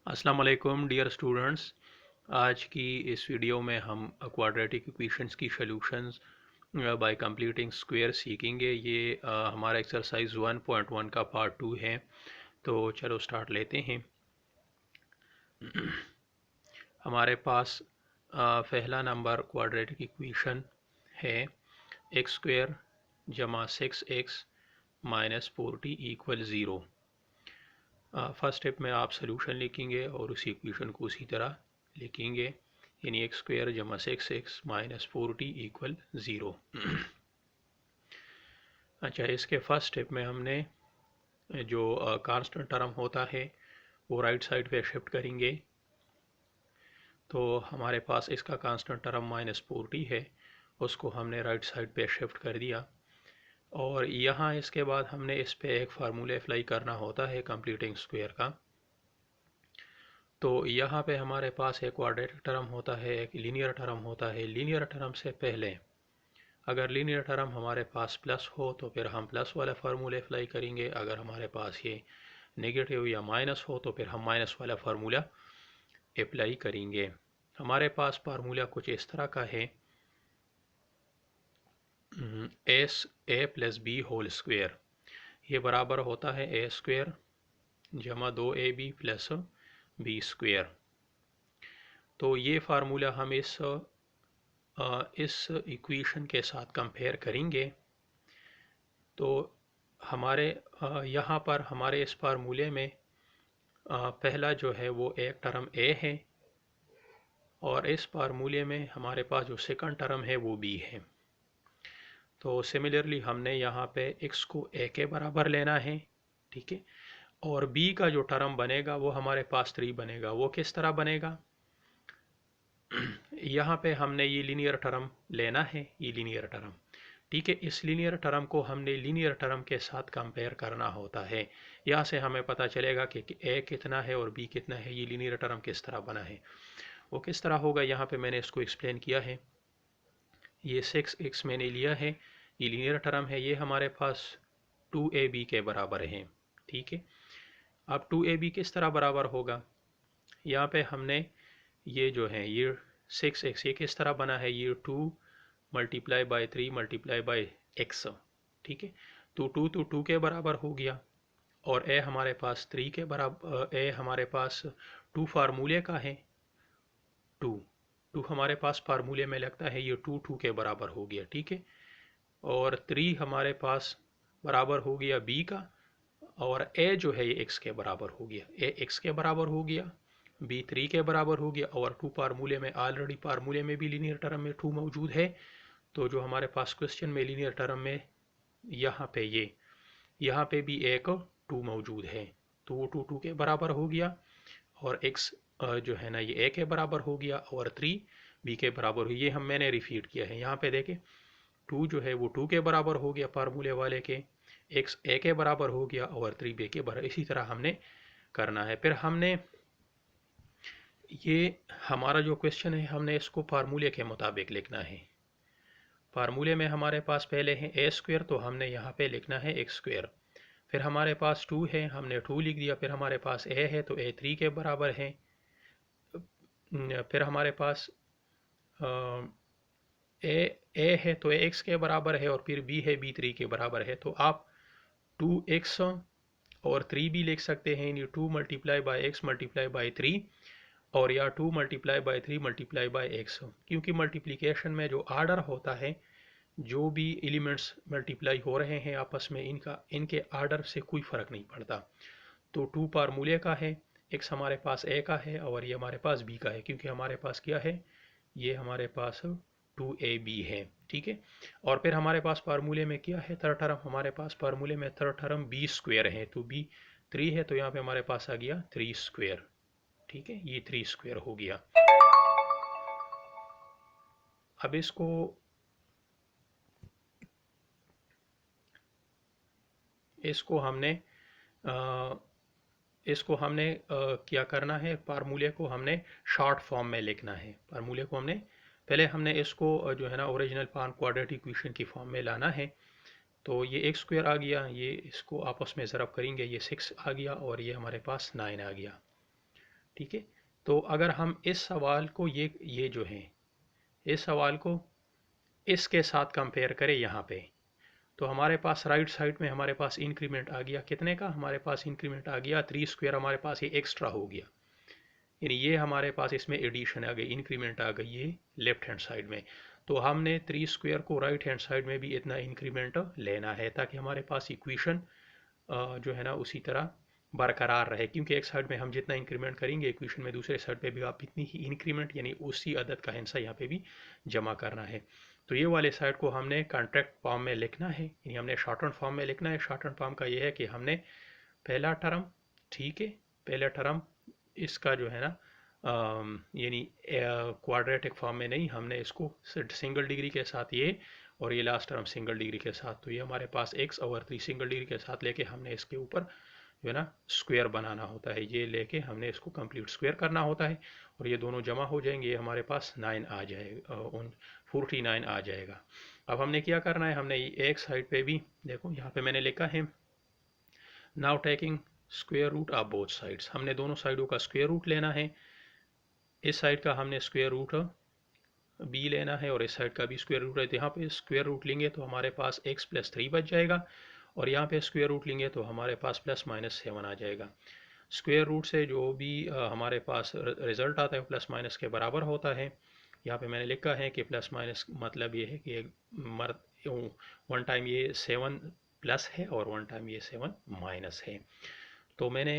अस्सलाम वालेकुम dear students. आज की इस वीडियो में हम क्वाड्रेटिक इक्वेशंस की सॉल्यूशंस बाय कंप्लीटिंग स्क्वायर सीखेंगे। ये हमारा एक्सरसाइज 1.1 का पार्ट 2 है। तो चलो स्टार्ट लेते हैं। हमारे पास पहला नंबर क्वाड्रेटिक इक्वेशन है एक्स स्क्वायर जमा 6x minus 4t equal 0। First step में आप सोल्यूशन लिखेंगे और उसी इक्वेशन को उसी तरह लिखेंगे, यानी एक्स स्क्वायर जमा 6x माइनस 4t इक्वल 0। अच्छा, इसके फर्स्ट स्टेप में हमने जो कांस्टेंट टर्म होता है वो राइट साइड पे शिफ्ट करेंगे। तो हमारे पास इसका कांस्टेंट टर्म माइनस 4t है, उसको हमने राइट साइड पे शिफ्ट कर दिया। और यहाँ इसके बाद हमने इस पे एक फार्मूला अप्लाई करना होता है कंप्लीटिंग स्क्वायर का। तो यहाँ पे हमारे पास एक क्वाड्रेटिक टर्म होता है, एक लीनियर टर्म होता है। लीनियर टर्म से पहले अगर लीनियर टर्म हमारे पास प्लस हो तो फिर हम प्लस वाला फार्मूला अप्लाई करेंगे। अगर हमारे पास ये नेगेटिव या माइनस हो तो फिर हम माइनस वाला फार्मूला अप्लाई करेंगे। हमारे पास फार्मूला कुछ इस तरह का है, as a plus b whole square, ये बराबर होता है ए स्क्वायर जमा 2ab प्लस बी स्क्वायर। तो ये फार्मूला हम इस इक्वेशन के साथ कंपेयर करेंगे। तो हमारे यहाँ पर हमारे इस फार्मूले में पहला जो है वो एक टर्म ए है और इस फार्मूले में हमारे पास जो सेकंड टर्म है वो बी है। तो सिमिलरली हमने यहाँ पे x को a के बराबर लेना है, ठीक है। और b का जो टर्म बनेगा वो हमारे पास 3 बनेगा। वो किस तरह बनेगा, यहाँ पे हमने ये लीनियर टर्म लेना है, ये लीनियर टर्म, ठीक है। इस लीनियर टर्म को हमने लीनियर टर्म के साथ कंपेयर करना होता है। यहाँ से हमें पता चलेगा कि a कितना है और b कितना है, ये लीनियर टर्म किस तरह बना है। वो किस तरह होगा, यहाँ पे मैंने इसको एक्सप्लेन किया है। ये 6x मैंने लिया है, ये लीनियर टर्म है, ये हमारे पास 2ab के बराबर है, ठीक है। अब 2ab किस तरह बराबर होगा, यहाँ पे हमने ये जो है ये 6x ये किस तरह बना है, ये 2 multiply by 3 multiply by x, ठीक है। तो 2 तो 2 के बराबर हो गया और a हमारे पास 3 के बराबर, a हमारे पास 2 फार्मूले का है, 2 हमारे पास फार्मूले में लगता है, ये 2 के बराबर हो गया, ठीक है। और 3 हमारे पास बराबर हो गया b का, और a जो है ये x के बराबर हो गया, a x के बराबर हो गया, b 3 के बराबर हो गया। और 2 फार्मूले में ऑलरेडी फार्मूले में भी लीनियर टर्म में 2 मौजूद है, तो जो हमारे पास क्वेश्चन में लीनियर टर्म में यहाँ पे भी एक 2 मौजूद है, तो वो 2 के बराबर हो गया। और x जो है ना ये a के बराबर हो गया और 3 b के बराबर हो, ये मैंने रिपीट किया है। यहाँ पे देखें 2 जो है वो 2 के बराबर हो गया फार्मूले वाले के, x a के बराबर हो गया और 3 b के बराबर। इसी तरह हमने करना है। फिर हमने ये हमारा जो क्वेश्चन है हमने इसको फार्मूले के मुताबिक लिखना है। फार्मूले में हमारे पास पहले है ए स्क्वायर, तो हमने यहाँ पे लिखना है एक्स स्क्वायर। फिर हमारे पास 2 है, हमने 2 लिख दिया। फिर हमारे पास ए है तो ए 3 के बराबर है। फिर हमारे पास ए है तो ए एक्स के बराबर है, और फिर बी है बी 3 के बराबर है। तो आप 2x और 3 भी लिख सकते हैं, यानी 2 multiply by x multiply by 3, और या 2 multiply by 3 multiply by x. क्योंकि मल्टीप्लिकेशन में जो आर्डर होता है, जो भी एलिमेंट्स मल्टीप्लाई हो रहे हैं आपस में, इनके आर्डर से कोई फ़र्क नहीं पड़ता। तो 2 फार्मूले का है, x हमारे पास a का है और ये हमारे पास b का है, क्योंकि हमारे पास क्या है, ये हमारे पास 2ab है, ठीक है। और फिर हमारे पास फार्मूले में क्या है, थर्ड टर्म, हमारे पास फार्मूले में थर्ड टर्म b स्क्वायर है, तो b 3 है, तो यहाँ पे हमारे पास आ गया 3 स्क्वायर, ठीक है। ये 3 स्क्वायर हो गया। अब इसको हमने क्या करना है, फार्मूले को हमने शॉर्ट फॉर्म में लिखना है। फार्मूले को हमने इसको जो है ना ओरिजिनल फॉर्म क्वाड्रेटिक इक्वेशन की फॉर्म में लाना है। तो ये एक्स स्क्वायर आ गया, ये इसको आपस में ज़रब करेंगे, ये 6 आ गया और ये हमारे पास 9 आ गया, ठीक है। तो अगर हम इस सवाल को ये जो है इस सवाल को इसके साथ कंपेयर करें यहाँ पे, तो हमारे पास राइट साइड में हमारे पास इंक्रीमेंट आ गया कितने का, हमारे पास इंक्रीमेंट आ गया 3 स्क्वायर, हमारे पास ये एक्स्ट्रा हो गया, यानी ये हमारे पास इसमें एडिशन आ गई, इंक्रीमेंट आ गई ये लेफ्ट हैंड साइड में। तो हमने 3 स्क्वायर को राइट हैंड साइड में भी इतना इंक्रीमेंट लेना है ताकि हमारे पास इक्वेशन जो है ना उसी तरह बरकरार रहे, क्योंकि एक साइड में हम जितना इंक्रीमेंट करेंगे इक्वेशन में दूसरे साइड पे भी आप इतनी ही इंक्रीमेंट यानी उसी अदद का हिस्सा यहाँ पे भी जमा करना है। तो ये वाले साइड को हमने कॉन्ट्रैक्ट फॉर्म में लिखना है, यानी हमने शॉर्ट हैंड फॉर्म में लिखना है। शॉर्ट हैंड फॉर्म का ये है कि हमने पहला टर्म, ठीक है, पहला टर्म इसका जो है ना यानी क्वाड्रेटिक फॉर्म में नहीं, हमने इसको सिंगल डिग्री के साथ ये और ये लास्ट टर्म सिंगल डिग्री के साथ, तो ये हमारे पास x ओवर 3 सिंगल डिग्री के साथ लेके हमने इसके ऊपर जो है ना स्क्वायर बनाना होता है, ये लेके हमने इसको कंप्लीट स्क्वायर करना होता है और ये दोनों जमा हो जाएंगे, ये हमारे पास 9 आ जाएगा, 49 आ जाएगा। अब हमने क्या करना है, हमने एक साइड पे भी देखो यहाँ पे मैंने लिखा है now taking square root of both sides, हमने दोनों साइडों का स्क्वायर रूट लेना है। इस साइड का हमने स्क्वायर रूट b लेना है और इस साइड का भी स्क्वायर रूट है, तो यहाँ पे स्क्वायर रूट लेंगे तो हमारे पास x प्लस 3 बच जाएगा और यहाँ पे स्क्वायर रूट लेंगे तो हमारे पास प्लस माइनस 7 आ जाएगा। स्क्वायर रूट से जो भी हमारे पास रिजल्ट आता है प्लस माइनस के बराबर होता है। यहाँ पे मैंने लिखा है कि प्लस माइनस मतलब ये है कि वन टाइम ये 7 प्लस है और वन टाइम ये 7 माइनस है। तो मैंने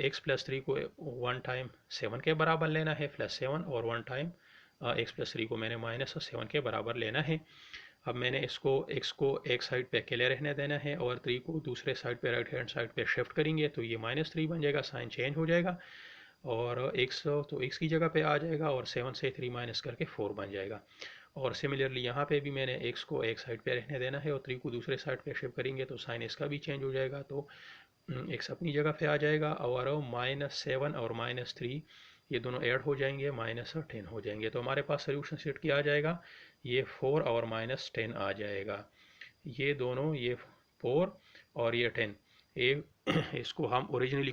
x प्लस 3 को वन टाइम 7 के बराबर लेना है प्लस 7 और वन टाइम x प्लस 3 को मैंने माइनस 7 के बराबर लेना है। अब मैंने इसको x को एक साइड पे अकेले रहने देना है और 3 को दूसरे साइड पे राइट हैंड साइड पे शिफ्ट करेंगे तो ये -3 बन जाएगा, साइन चेंज हो जाएगा और x तो x की जगह पे आ जाएगा और 7 से 3 माइनस करके 4 बन जाएगा। और सिमिलरली यहाँ पे भी मैंने x को एक साइड पे रहने देना है और 3 को दूसरे साइड पे शिफ्ट करेंगे तो साइन इसका भी चेंज हो जाएगा, तो x अपनी जगह पे आ जाएगा और -7 और -3 ये दोनों ऐड हो जाएंगे, -10 हो जाएंगे। तो हमारे पास सोल्यूशन सेट क्या आ जाएगा, ये 4 और -10 आ जाएगा, ये दोनों ये 4 और ये 10, ये इसको हम ओरिजिनल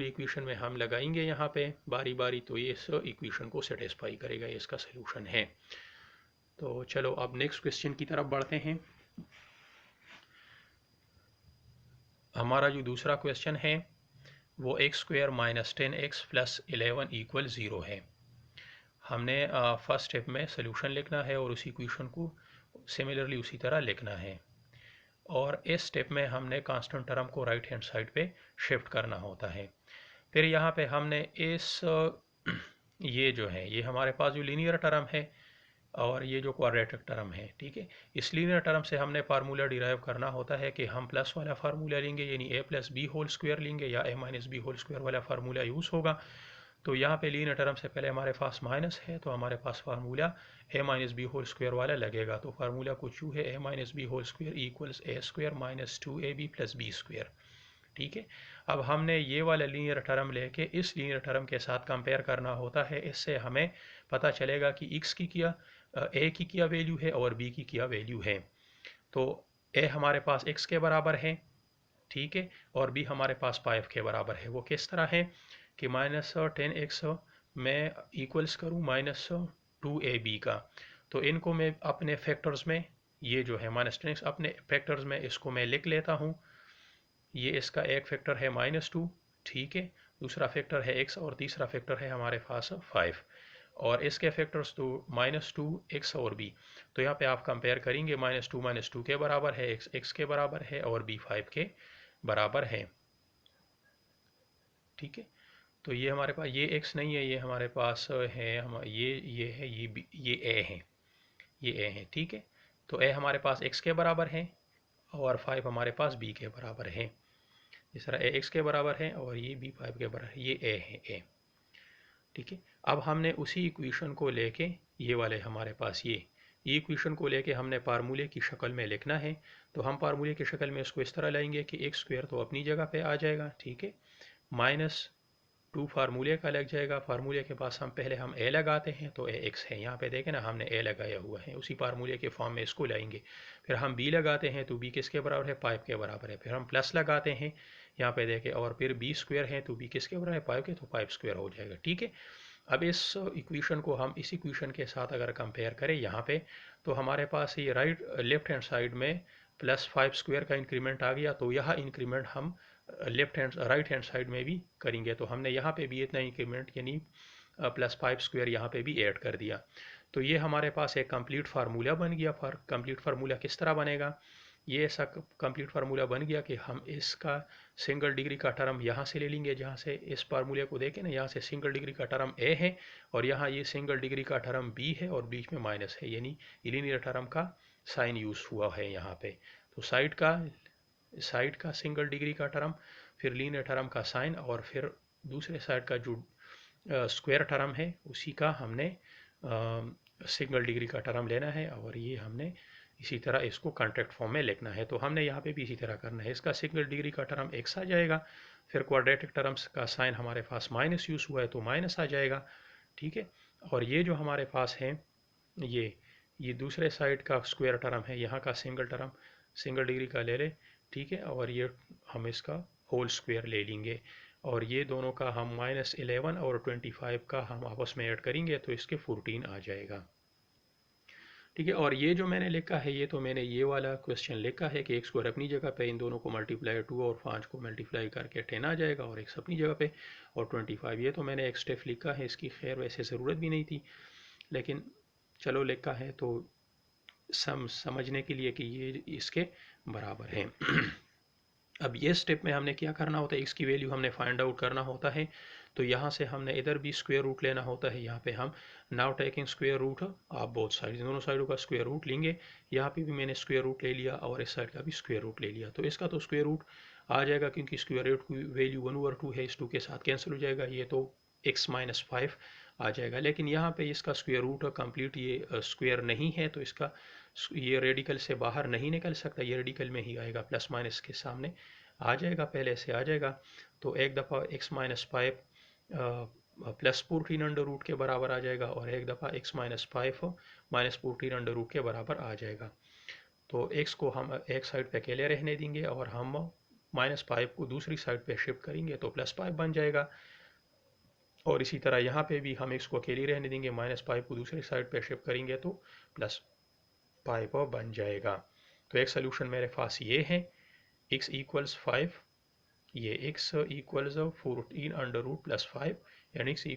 इक्वेशन में हम लगाएंगे यहाँ पे बारी बारी, तो ये इस इक्वेशन को सेटिस्फाई करेगा, ये इसका सोल्यूशन है। तो चलो अब नेक्स्ट क्वेश्चन की तरफ बढ़ते हैं। हमारा जो दूसरा क्वेश्चन है वो x square minus 10x plus 11 equal 0 है। हमने फर्स्ट स्टेप में सोल्यूशन लिखना है और उसी इक्वेशन को सिमिलरली उसी तरह लिखना है और इस स्टेप में हमने कांस्टेंट टर्म को राइट हैंड साइड पे शिफ्ट करना होता है। फिर यहाँ पे हमने इस ये जो है ये हमारे पास जो लीनियर टर्म है और ये जो क्वाड्रेटिक टर्म है, ठीक है, इस लीनियर टर्म से हमने फार्मूला डिराइव करना होता है कि हम प्लस वाला फार्मूला लेंगे यानी a plus b whole square लेंगे या a minus B whole square वाला फार्मूला यूज़ होगा। तो यहाँ पे लीनियर टर्म से पहले हमारे पास माइनस है तो हमारे पास formula a minus B whole square वाला लगेगा। तो फार्मूला कुछ यूँ है a minus B whole square equals a square minus 2ab plus B square, ठीक है। अब हमने ये वाला लीनियर टर्म लेके इस लीनियर टर्म के साथ कंपेयर करना होता है, इससे हमें पता चलेगा कि x की क्या a की क्या वैल्यू है और b की क्या वैल्यू है। तो a हमारे पास x के बराबर है, ठीक है, और b हमारे पास 5 के बराबर है। वो किस तरह है कि -10x मैं इक्वल्स करूँ -2ab का, तो इनको मैं अपने फैक्टर्स में ये जो है -10x अपने फैक्टर्स में इसको मैं लिख लेता हूँ। ये इसका एक फैक्टर है -2, ठीक है, दूसरा फैक्टर है x और तीसरा फैक्टर है हमारे पास 5 और इसके फैक्टर्स तो -2 x और b। तो यहाँ पे आप कंपेयर करेंगे -2 के बराबर है, x के बराबर है और b 5 के बराबर है, ठीक है। तो ये हमारे पास ये x नहीं है, ये हमारे पास है हम ये है ये b, ये a है, ये a है, ठीक है। तो a हमारे पास x के बराबर है और 5 हमारे पास b के बराबर है। इस तरह a x के बराबर है और ये b 5 के बराबर है, ये a है a, ठीक है। अब हमने उसी इक्वेशन को लेके ये वाले हमारे पास ये इक्वेशन को लेके हमने फार्मूले की शक्ल में लिखना है। तो हम फार्मूले की शक्ल में इसको इस तरह लाएंगे कि x स्क्वायर तो अपनी जगह पे आ जाएगा, ठीक है, टू फार्मूले का लग जाएगा। फार्मूले के पास हम ए लगाते हैं तो ए एक्स है, यहाँ पे देखें ना हमने ए लगाया हुआ है, उसी फार्मूले के फॉर्म में इसको लाएंगे। फिर हम बी लगाते हैं तो बी किसके बराबर है, पाइप के बराबर है। फिर हम प्लस लगाते हैं यहाँ पे देखें, और फिर बी स्क्वायर है तो बी किसके बराबर है, पाइप के, तो पाइप स्क्वायर हो जाएगा। ठीक है, अब इस इक्वेशन को हम इस इक्वेशन के साथ अगर कंपेयर करें यहाँ पे, तो हमारे पास ये लेफ्ट हैंड साइड में +5 स्क्वायर का इंक्रीमेंट आ गया, तो यह इंक्रीमेंट हम राइट हैंड साइड में भी करेंगे। तो हमने यहाँ पे भी इतना इंक्रीमेंट यानी +5 स्क्वायर यहाँ पे भी ऐड कर दिया। तो ये हमारे पास एक कंप्लीट फार्मूला बन गया। कंप्लीट फार्मूला किस तरह बनेगा, ये ऐसा कंप्लीट फार्मूला बन गया कि हम इसका सिंगल डिग्री का टर्म यहाँ से ले लेंगे, जहाँ से इस फार्मूले को देखें ना, यहाँ से सिंगल डिग्री का टर्म ए है और यहाँ ये सिंगल डिग्री का टर्म बी है और बीच में माइनस है, यानी लीनियर टर्म का साइन यूज हुआ है यहाँ पे। तो साइड का सिंगल डिग्री का टर्म, फिर लीनियर टर्म का साइन, और फिर दूसरे साइड का जो स्क्वायर टर्म है उसी का हमने सिंगल डिग्री का टर्म लेना है, और ये हमने इसी तरह इसको कॉन्ट्रैक्ट फॉर्म में लिखना है। तो हमने यहाँ पे भी इसी तरह करना है, इसका सिंगल डिग्री का टर्म एक्स आ जाएगा, फिर क्वाड्रेटिक टर्म्स का साइन हमारे पास माइनस यूज हुआ है तो माइनस आ जाएगा। ठीक है, और ये जो हमारे पास है ये दूसरे साइड का स्क्वायर टर्म है, यहाँ का सिंगल डिग्री का ले ले। ठीक है, और ये हम इसका होल स्क्वायर ले लेंगे, और ये दोनों का हम -11 और 25 का हम आपस में ऐड करेंगे तो इसके 14 आ जाएगा। ठीक है, और ये जो मैंने लिखा है, ये तो मैंने ये वाला क्वेश्चन लिखा है कि x स्क्वायर अपनी जगह पे, इन दोनों को मल्टीप्लाई 2 और 5 को मल्टीप्लाई करके 10 आ जाएगा, और x अपनी जगह पे और 25, ये तो मैंने एक स्टेप लिखा है, इसकी खैर वैसे ज़रूरत भी नहीं थी, लेकिन चलो लिखा है तो समझने के लिए कि ये इसके बराबर है। अब ये स्टेप में हमने क्या करना होता है, x की वैल्यू हमने फाइंड आउट करना होता है, तो यहाँ से हमने इधर भी स्क्वायर रूट लेना होता है। यहाँ पे हम नाउ टेकिंग स्क्वायर रूट आप बोथ साइड, दोनों साइडों का स्क्वायर रूट लेंगे। यहाँ पे भी मैंने स्क्वायर रूट ले लिया और इस साइड का भी स्क्वायर रूट ले लिया, तो इसका तो स्क्वायर रूट आ जाएगा, क्योंकि स्क्वायर रूट की वैल्यू 1/2 है, इस 2 के साथ कैंसिल हो जाएगा, ये तो x - 5 आ जाएगा। लेकिन यहाँ पे इसका स्क्वायर रूट कंप्लीट ये स्क्वायर नहीं है, तो इसका ये रेडिकल से बाहर नहीं निकल सकता, ये रेडिकल में ही आएगा, प्लस माइनस के सामने आ जाएगा, पहले से आ जाएगा। तो एक दफ़ा x - 5 +14 अंडर रूट के बराबर आ जाएगा, और एक दफ़ा x - 5 -14 अंडर रूट के बराबर आ जाएगा। तो x को हम एक साइड पे अकेले रहने देंगे और हम -5 को दूसरी साइड पे शिफ्ट करेंगे तो +5 बन जाएगा, और इसी तरह यहाँ पे भी हम x को अकेले रहने देंगे, -5 को दूसरी साइड पे शिफ्ट करेंगे तो +5 बन जाएगा। तो एक सोल्यूशन मेरे पास ये है, x = 5, ये x = 14 अंडर रूट +5, यानी x =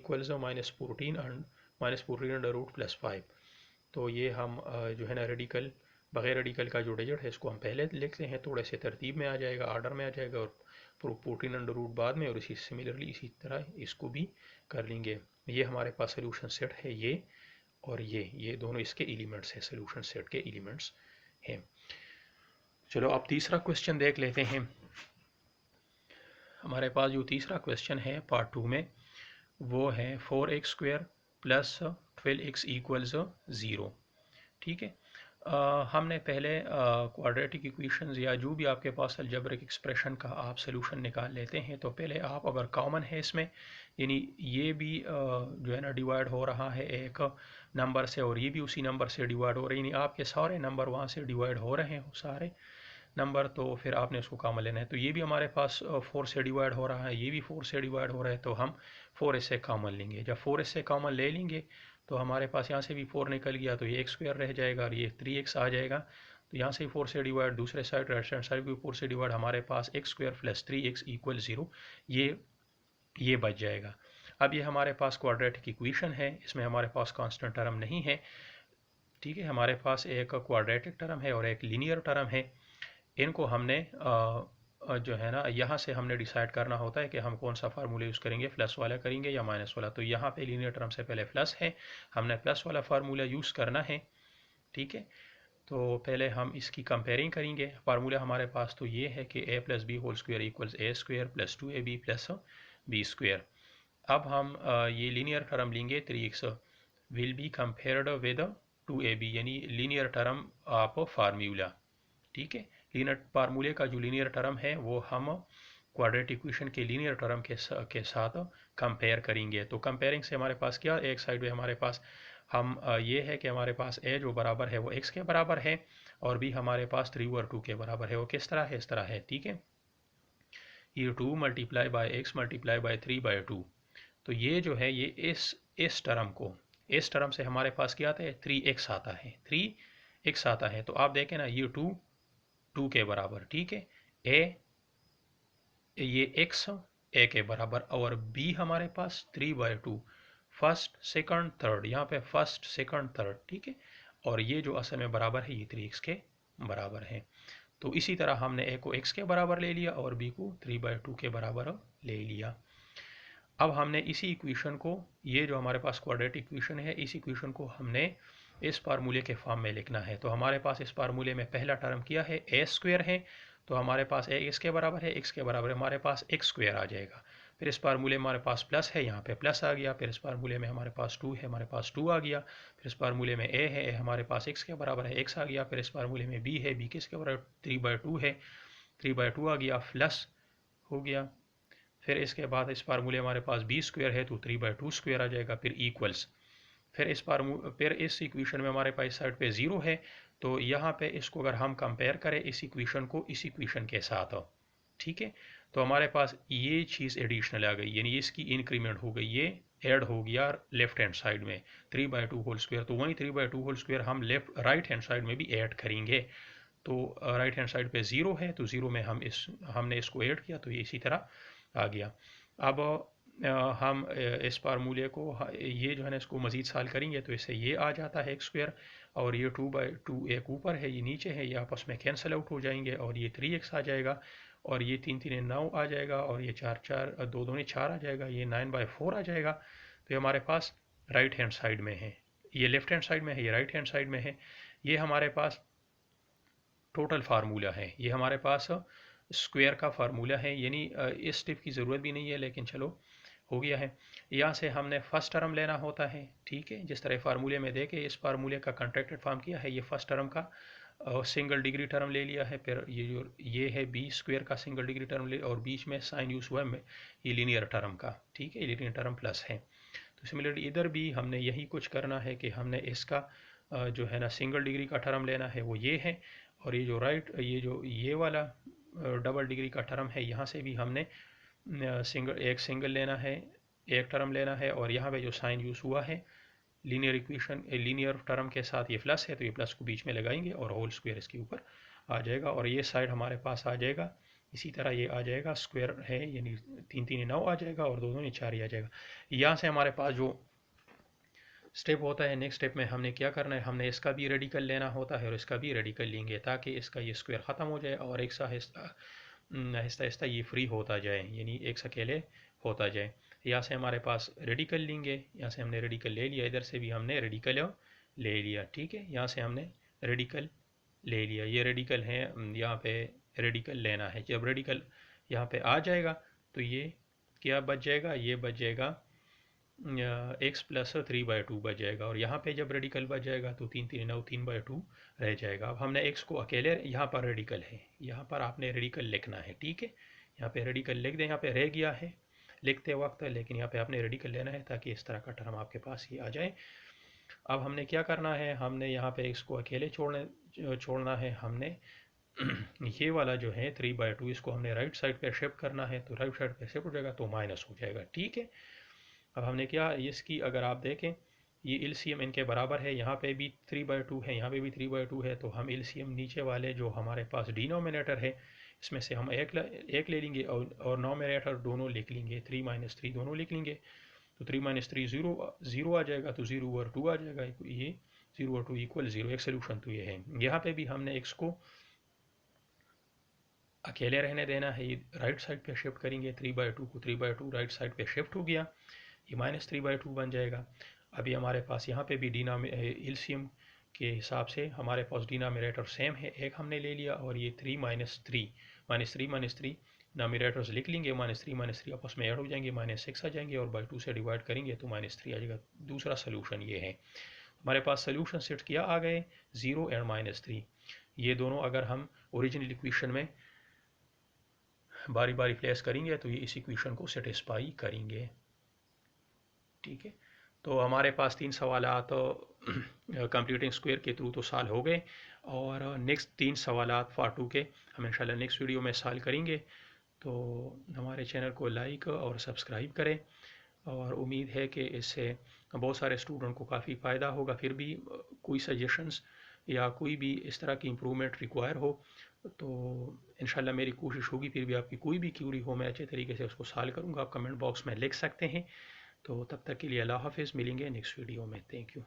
-14 अंडर रूट +5। तो ये हम जो है ना बगैर रेडिकल का जो डिजिट है इसको हम पहले लिखते हैं, थोड़े से तरतीब में आ जाएगा, ऑर्डर में आ जाएगा, और 14 अंडर रूट बाद में, और सिमिलरली इसी तरह इसको भी कर लेंगे। ये हमारे पास सोल्यूशन सेट है, ये और ये दोनों इसके एलिमेंट्स हैं, सोल्यूशन सेट के एलिमेंट्स हैं। चलो अब तीसरा क्वेश्चन देख लेते हैं। हमारे पास जो तीसरा क्वेश्चन है पार्ट 2 में, वो है 4x² + 12x = 0। ठीक है, हमने पहले क्वाड्रेटिक इक्वेशंस या जो भी आपके पास अलजेब्रिक एक्सप्रेशन का आप सोल्यूशन निकाल लेते हैं, तो पहले आप अगर कॉमन है इसमें, यानी ये भी जो है ना डिवाइड हो रहा है एक नंबर से, और ये भी उसी नंबर से डिवाइड हो रही है, यानी आपके सारे नंबर वहाँ से डिवाइड हो रहे हैं, सारे नंबर, तो फिर आपने उसको कॉमन लेना है। तो ये भी हमारे पास 4 से डिवाइड हो रहा है, ये भी 4 से डिवाइड हो रहा है, तो हम 4 से कॉमन लेंगे। जब 4 से कॉमन ले लेंगे तो हमारे पास यहाँ से भी 4 निकल गया, तो ये x² रह जाएगा और ये 3x आ जाएगा। तो यहाँ से 4 से डिवाइड, दूसरे साइड राइट हैंड साइड भी 4 से डिवाइड, हमारे पास x² + 3x = 0, ये बच जाएगा। अब ये हमारे पास क्वाड्रेटिक इक्वेशन है, इसमें हमारे पास कांस्टेंट टर्म नहीं है। ठीक है, हमारे पास एक क्वाड्रेटिक टर्म है और एक लीनियर टर्म है। इनको हमने जो है ना यहाँ से हमने डिसाइड करना होता है कि हम कौन सा फार्मूला यूज़ करेंगे, प्लस वाला करेंगे या माइनस वाला। तो यहाँ पे लीनियर टर्म से पहले प्लस है, हमने प्लस वाला फार्मूला यूज़ करना है। ठीक है, तो पहले हम इसकी कंपेयरिंग करेंगे। फार्मूला हमारे पास तो ये है कि a + b² = a² + 2ab + b²। अब हम ये लीनियर टर्म लेंगे, 3x will be compared with 2ab, यानी लीनियर टर्म ऑफ फार्मूला। ठीक है, लीनियर फार्मूले का जो लीनियर टर्म है वो हम क्वाड्रेटिक इक्वेशन के लीनियर टर्म के साथ कंपेयर करेंगे। तो कंपेयरिंग से हमारे पास क्या, एक साइड में हमारे पास ये है कि हमारे पास ए जो बराबर है वो x के बराबर है और b हमारे पास 3/2 के बराबर है। वो किस तरह है, इस तरह है, ठीक है। ये 2 multiply by x multiply by 3/2। तो ये जो है ये इस टर्म से हमारे पास क्या आता है, 3x आता है, 3x आता है। तो आप देखें ना, ये 2 के बराबर, ठीक है। ये x a के बराबर और b हमारे पास 3/2, फर्स्ट सेकंड थर्ड, यहाँ पे फर्स्ट सेकंड थर्ड, ठीक है। और ये जो असल में बराबर है ये 3x के बराबर है। तो इसी तरह हमने a को x के बराबर ले लिया और b को 3/2 के बराबर ले लिया। अब हमने इसी इक्वेशन को, ये जो हमारे पास क्वाड्रेटिक इक्वेशन है, इस इक्वेशन को हमने इस फार्मूले के फॉर्म में लिखना है। तो हमारे पास इस फार्मूले में पहला टर्म क्या है, ए स्क्वायर है। तो हमारे पास ए x के बराबर है, x के बराबर हमारे पास x स्क्वायर आ जाएगा। फिर इस फार्मूले में हमारे पास प्लस है, यहाँ पे प्लस आ गया। फिर इस फार्मूले में हमारे पास 2 है, हमारे पास 2 आ गया। फिर इस फार्मूले में a है, हमारे पास x के बराबर है, x आ गया। फिर इस फार्मूले में b है, b किसके बराबर, 3/2 है, 3/2 आ गया, प्लस हो गया। फिर इसके बाद इस फार्मूले हमारे पास b स्क्वायर है तो 3/2 स्क्वायर आ जाएगा। फिर इक्वल्स, फिर इस इक्वेशन में हमारे पास साइड पे 0 है। तो यहाँ पे इसको अगर हम कंपेयर करें इस इक्वेशन को इस इक्वेशन के साथ, ठीक है, तो हमारे पास ये चीज़ एडिशनल आ गई, यानी इसकी इंक्रीमेंट हो गई, ये ऐड हो गया लेफ्ट हैंड साइड में 3/2 होल स्क्वायर। तो वही 3/2 होल स्क्वायर हम राइट हैंड साइड में भी ऐड करेंगे। तो राइट हैंड साइड पे 0 है तो 0 में हमने इसको ऐड किया तो ये इसी तरह आ गया। अब हम इस फार्मूले को, ये जो है ना, इसको मज़ीद साल करेंगे तो इससे ये आ जाता है x स्क्वायर और ये 2/2 एक ऊपर है, ये नीचे है, ये आपस में कैंसिल आउट हो जाएंगे और ये 3x आ जाएगा और ये 3 3 9 आ जाएगा और ये 4 4 2 2 4 आ जाएगा, ये 9/4 आ जाएगा। तो ये हमारे पास राइट हैंड साइड में है, ये लेफ्ट हैंड साइड में है, ये राइट हैंड साइड में है। ये हमारे पास टोटल फार्मूला है, ये हमारे पास स्क्वायर का फार्मूला है, यानी इस स्टेप की ज़रूरत भी नहीं है, लेकिन चलो हो गया है। यहाँ से हमने फर्स्ट टर्म लेना होता है, ठीक है। जिस तरह फार्मूले में देखे, इस फार्मूले का कंट्रैक्टेड फॉर्म किया है, ये फर्स्ट टर्म का सिंगल डिग्री टर्म ले लिया है। फिर ये है b स्क्वायर का सिंगल डिग्री टर्म ले, और बीच में साइन यूज हुआ है ये लीनियर टर्म का, ठीक है, लीनियर टर्म प्लस है। तो सिमिलरली इधर भी हमने यही कुछ करना है कि हमने इसका जो है ना सिंगल डिग्री का टर्म लेना है वो ये है, और ये जो ये वाला डबल डिग्री का टर्म है, यहाँ से भी हमने एक सिंगल लेना है, एक टर्म लेना है। और यहाँ पे जो साइन यूज़ हुआ है लीनियर इक्वेशन, लीनियर टर्म के साथ ये प्लस है तो ये प्लस को बीच में लगाएंगे और होल स्क्वायर इसके ऊपर आ जाएगा और ये साइड हमारे पास आ जाएगा। इसी तरह ये आ जाएगा, स्क्वायर है यानी 3 3 9 आ जाएगा और 2 2 4 ही आ जाएगा। यहाँ से हमारे पास जो स्टेप होता है, नेक्स्ट स्टेप में हमने क्या करना है, हमने इसका भी रेडिकल लेना होता है और इसका भी रेडिकल लेंगे ताकि इसका ये स्क्वायर ख़त्म हो जाए और एक आहिस्ता आहिस्ता ये फ्री होता जाए, यानी एक अकेले होता जाए। यहाँ से हमारे पास रेडिकल लेंगे, यहाँ से हमने रेडिकल ले लिया, इधर से भी हमने रेडिकल ले लिया, ठीक है। यहाँ से हमने रेडिकल ले लिया, ये रेडिकल है, यहाँ पे रेडिकल लेना है। जब रेडिकल यहाँ पे आ जाएगा तो ये क्या बच जाएगा, ये बच जाएगा x प्लस 3/2 बच जाएगा और यहाँ पे जब रेडिकल बच जाएगा तो 3 3 9 3/2 रह जाएगा। अब हमने x को अकेले, यहाँ पर रेडिकल है, यहाँ पर आपने रेडिकल लिखना है, ठीक है। यहाँ पे रेडिकल लिख दें, यहाँ पे रह गया है लिखते वक्त, लेकिन यहाँ पे आपने रेडिकल लेना है ताकि इस तरह का टर्म आपके पास ही आ जाए। अब हमने क्या करना है, हमने यहाँ पे x को अकेले छोड़ना है। हमने ये वाला जो है 3/2 इसको हमने राइट साइड पे शिफ्ट करना है, तो राइट साइड पे शिफ्ट हो जाएगा तो माइनस हो जाएगा, ठीक है। अब हमने क्या, इसकी अगर आप देखें ये एलसीएम इनके बराबर है, यहाँ पे भी 3/2 है, यहाँ पे भी 3/2 है। तो हम एलसीएम नीचे वाले जो हमारे पास डिनोमिनेटर है इसमें से हम एक ले लेंगे और नोमिनेटर दोनों लिख लेंगे, 3 - 3 दोनों लिख लेंगे। तो 3 - 3 0 आ जाएगा, तो 0/2 आ जाएगा, ये 0/2 = 0। एक सोल्यूशन तो ये है। यहाँ पे भी हमने x को अकेले रहने देना है, ये राइट साइड पे शिफ्ट करेंगे, 3/2 को 3/2 राइट साइड पे शिफ्ट हो गया, ये -3/2 बन जाएगा। अभी हमारे पास यहाँ पे भी एलसीएम के हिसाब से हमारे पास डिनोमिनेटर सेम है, एक हमने ले लिया और ये 3 - 3 नोमिनेटर्स लिख लेंगे, -3 - 3 आपस में ऐड हो जाएंगे, -6 आ जाएंगे और बाई 2 से डिवाइड करेंगे तो -3 आ जाएगा। दूसरा सोल्यूशन ये है। हमारे पास सोल्यूशन सेट किया आ गए 0 और -3। ये दोनों अगर हम ओरिजिनल इक्वेशन में बारी बारी प्लेस करेंगे तो ये इस इक्वेशन को सेटिस्फाई करेंगे। ठीक है, तो हमारे पास 3 सवाल तो कंप्यूटिंग स्क्वायर के थ्रू तो सॉल्व हो गए, और नेक्स्ट 3 सवाल पार्ट 2 के हम इंशाल्लाह नेक्स्ट वीडियो में सॉल्व करेंगे। तो हमारे चैनल को लाइक और सब्सक्राइब करें, और उम्मीद है कि इससे बहुत सारे स्टूडेंट को काफ़ी फ़ायदा होगा। फिर भी कोई सजेशंस या कोई भी इस तरह की इम्प्रूवमेंट रिक्वायर हो तो इंशाल्लाह मेरी कोशिश होगी, फिर भी आपकी कोई भी क्यूरी हो मैं अच्छे तरीके से उसको सॉल्व करूँगा। आप कमेंट बॉक्स में लिख सकते हैं। तो तब तक के लिए अल्लाह हाफिज़, मिलेंगे नेक्स्ट वीडियो में। Thank you.